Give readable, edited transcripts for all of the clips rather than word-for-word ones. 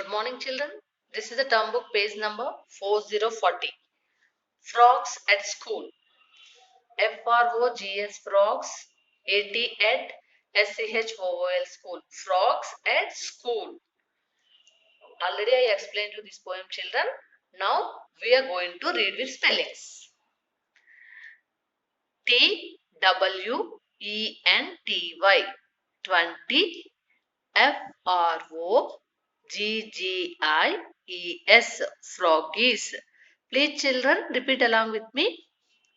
Good morning, children. This is the term book page number 4040. Frogs at school. FROGS frogs. AT at SCHOOL school. Frogs at school. Already I explained you this poem, children. Now we are going to read with spellings. TWENTY 20. FROGGIES froggies. Please children repeat along with me.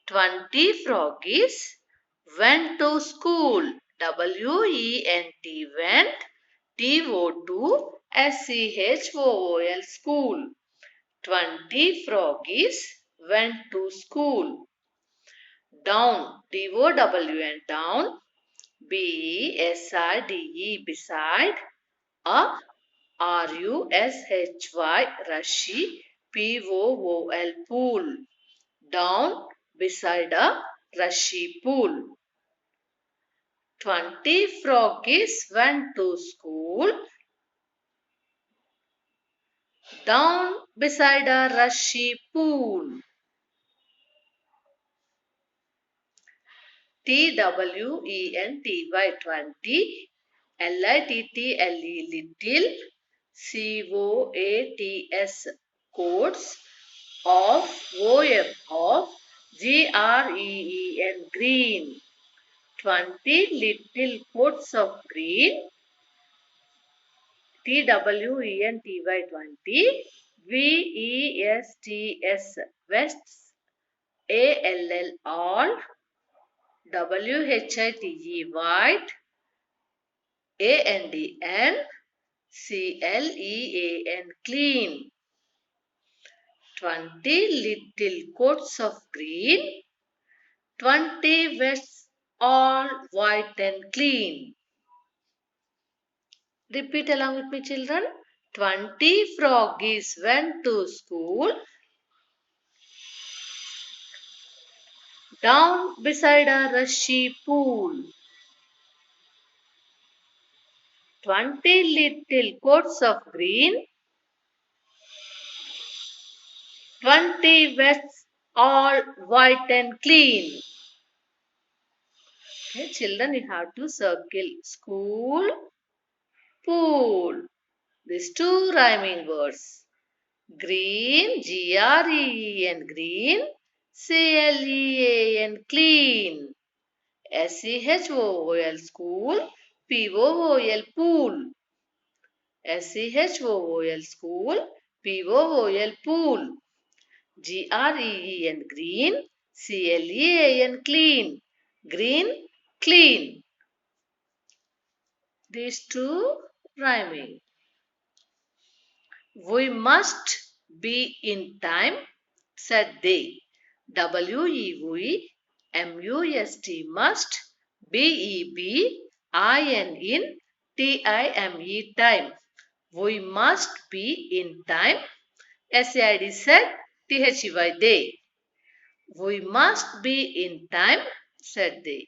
20 froggies went to school. WENT went. TOSCHOOL school. 20 froggies went to school. Down. DOWN down. BESIDE beside. A RUSHY rushy. POOL pool. Down beside a rushy pool. 20 froggies went to school. Down beside a rushy pool. TWENTY 20. LITTLE little. COATS coats. Of of GREEN green. 20 little coats of green. TWENTY 20. VESTS vests. ALL all. WHITE white. ANDN CLEAN clean. 20 little coats of green. 20 vests all white and clean. Repeat along with me, children. 20 froggies went to school. Down beside a rushy pool. 20 little coats of green. 20 vests all white and clean. Okay, children, you have to circle school, pool. These two rhyming words. Green, GREEN green. CLEAN clean. SCHOOL school. POOL pool. SCHOOL school. POOL pool. GREEN green. CLEAN clean. Green, clean. These two rhyming. We must be in time, said they. WEVMUST must. BEBIN time. We must be in time. SAID said. THEY they. We must be in time, said they.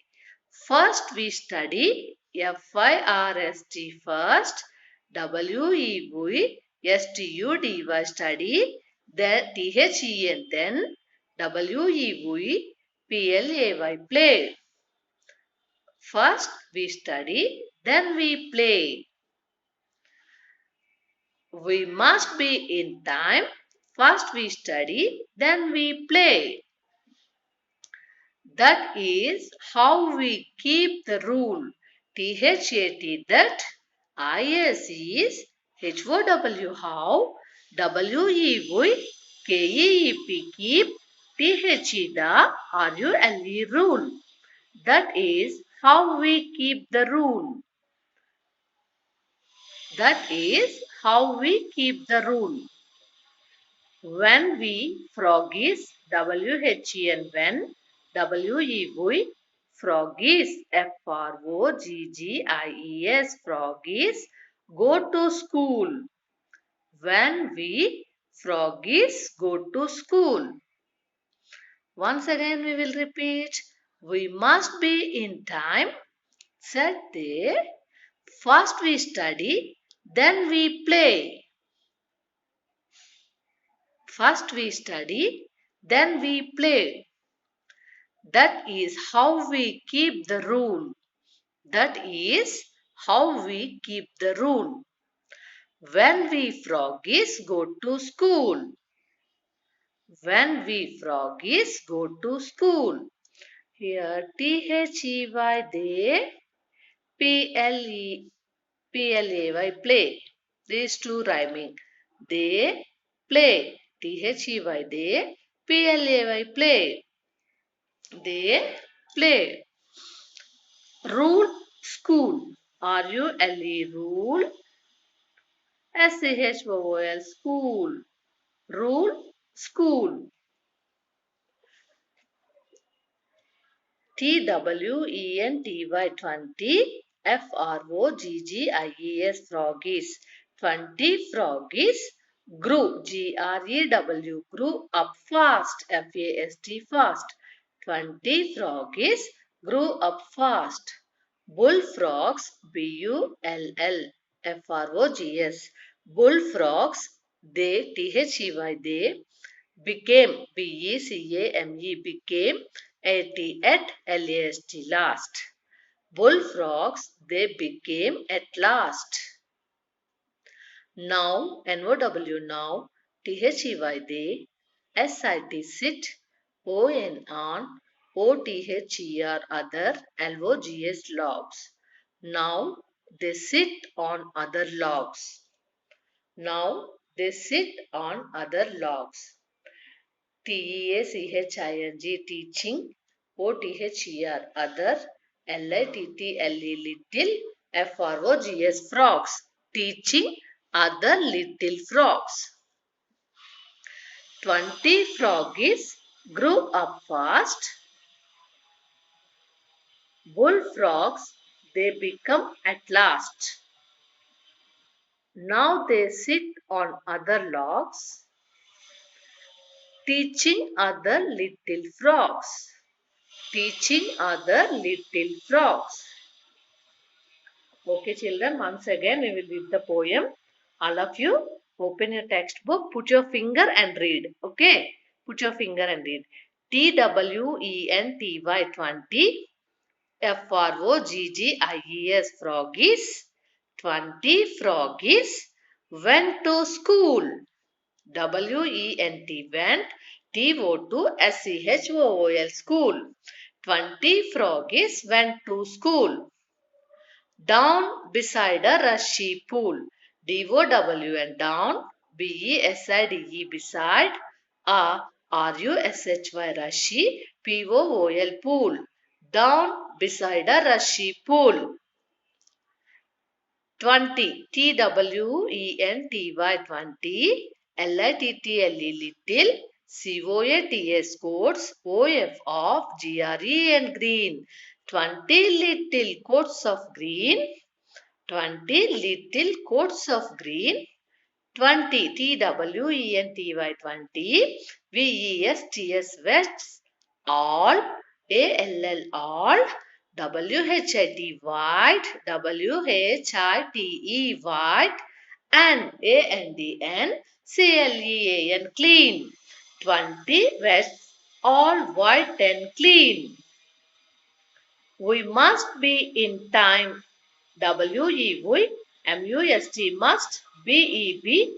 First we study. FIRST first. WEVSTUDY study. Then THEN then. WEVPLAY play. First we study, then we play. We must be in time. First we study, then we play. That is how we keep the rule. THAT that. IS is. HOW how. WEV KEEP keep. THE the RULE rule. That is how we keep the rule. That is how we keep the rule. When we froggies, WHEN when, WEV froggies, FROGGIES froggies go to school. When we froggies go to school. Once again we will repeat. We must be in time, said they. First we study, then we play. First we study, then we play. That is how we keep the rule. That is how we keep the rule. When we froggies go to school. When we froggies go to school. Here THEY they PLAY play. These two rhyming. They play. THEY they PLAY play. They play. Rule school. RULE rule. SCHOOL school. Rule school. TWENTY 20 FROGGIES froggies. 20 froggies grew GREW up fast FAST fast. 20 froggies grew up fast. Bullfrogs BULLFROGS. Bullfrogs they became became at last. Bullfrogs they became at last. Now now they sit on other logs logs. Now they sit on other logs. Now they sit on other logs. TEACHING teaching, OTHER other, LITTLE little, FROGS frogs, teaching other little frogs. 20 froggies grew up fast. Bullfrogs they become at last. Now they sit on other logs, teaching other little frogs. Teaching other little frogs. Okay, children, once again we will read the poem. All of you open your textbook, put your finger and read. Okay, put your finger and read. TWENTY 20 FROGGIES froggies. 20 froggies went to school. WENT TOTO school. 20 froggies went to school. Down beside a rushy pool. DOWN down. BESIDE beside. A RUSHY rushy. POOL pool. Down beside a rushy pool. 20 TWENTY 20 LITTLE little COATS coats OF of GRE and green. 20 little coats of green. 20 little coats of green. 20 TWENTY 20 VESTS vests all all WHIT white WHITE white and ANDN CLEAN clean. 20 vests all white and clean. We must be in time. WEVMUST must BEBIN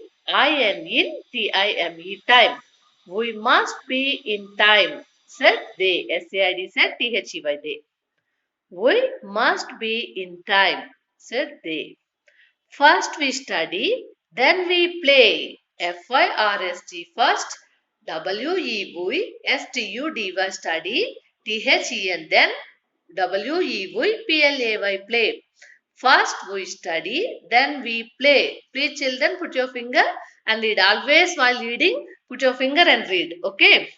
time. We must be in time. Said they. SAID said THEY they. We must be in time. Said they. First we study, then we play. FIRST first. WEVSTUDY study. THEN then. WEVPLAY play. First we study, then we play. Please children put your finger and read. Always while reading, put your finger and read. Okay.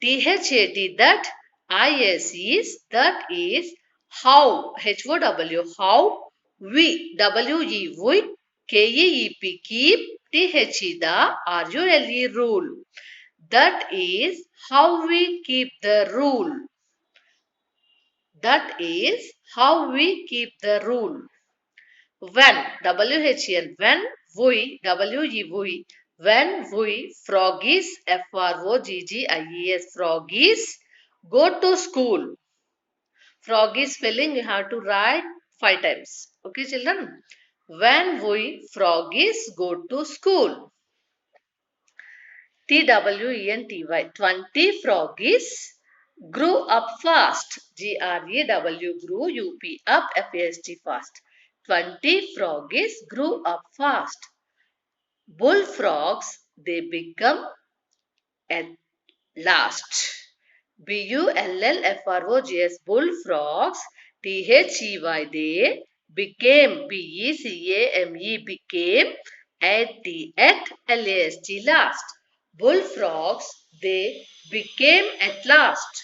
THAT that. That is how. HOW how. WEV KEEP keep. THE the RULE rule. That is how we keep the rule. That is how we keep the rule. When, WHN, when, we, When we froggies, froggies, froggies, go to school. Froggies spelling you have to write 5 times. Okay, children? When we froggies go to school. TWENTY. 20 froggies grew up fast. GREW grew UP up FAST fast. 20 froggies grew up fast. Bullfrogs they become at last. BULLFROGS bullfrogs THEY they became became at last. Bullfrogs they became at last.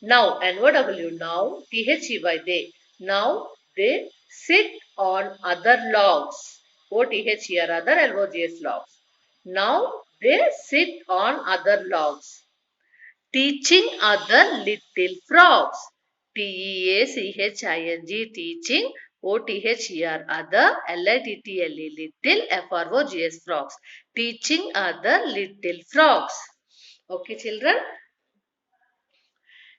Now NOW now THEY they now they sit on other logs. OTH here other LOGS logs. Now they sit on other logs. Teaching other little frogs. TEACHING teaching OTHER other LITTLE little FROGS frogs. Teaching other little frogs. Okay children.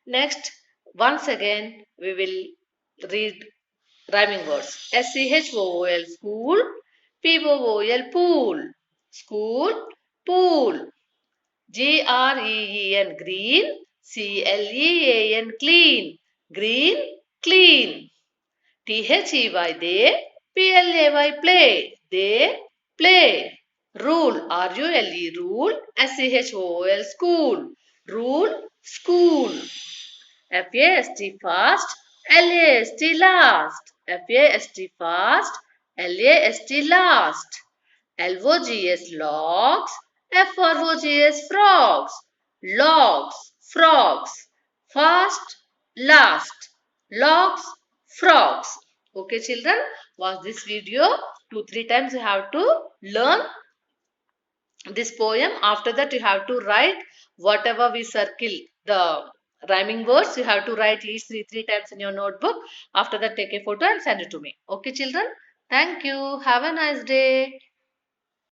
Next once again we will read rhyming words. SCHOOL school. POOL pool. School pool. GREEN green, CLEAN clean, green clean. THEY they, play, they play. Rule RULE SCHOOL school, rule school. FAST fast, LAST last, FAST fast, LAST last. LOGS logs, FROGS frogs, logs, frogs, fast, last, logs, frogs. Okay children, watch this video 2-3 times you have to learn this poem. After that you have to write whatever we circle the rhyming words. You have to write each three times in your notebook. After that take a photo and send it to me. Okay children, thank you. Have a nice day.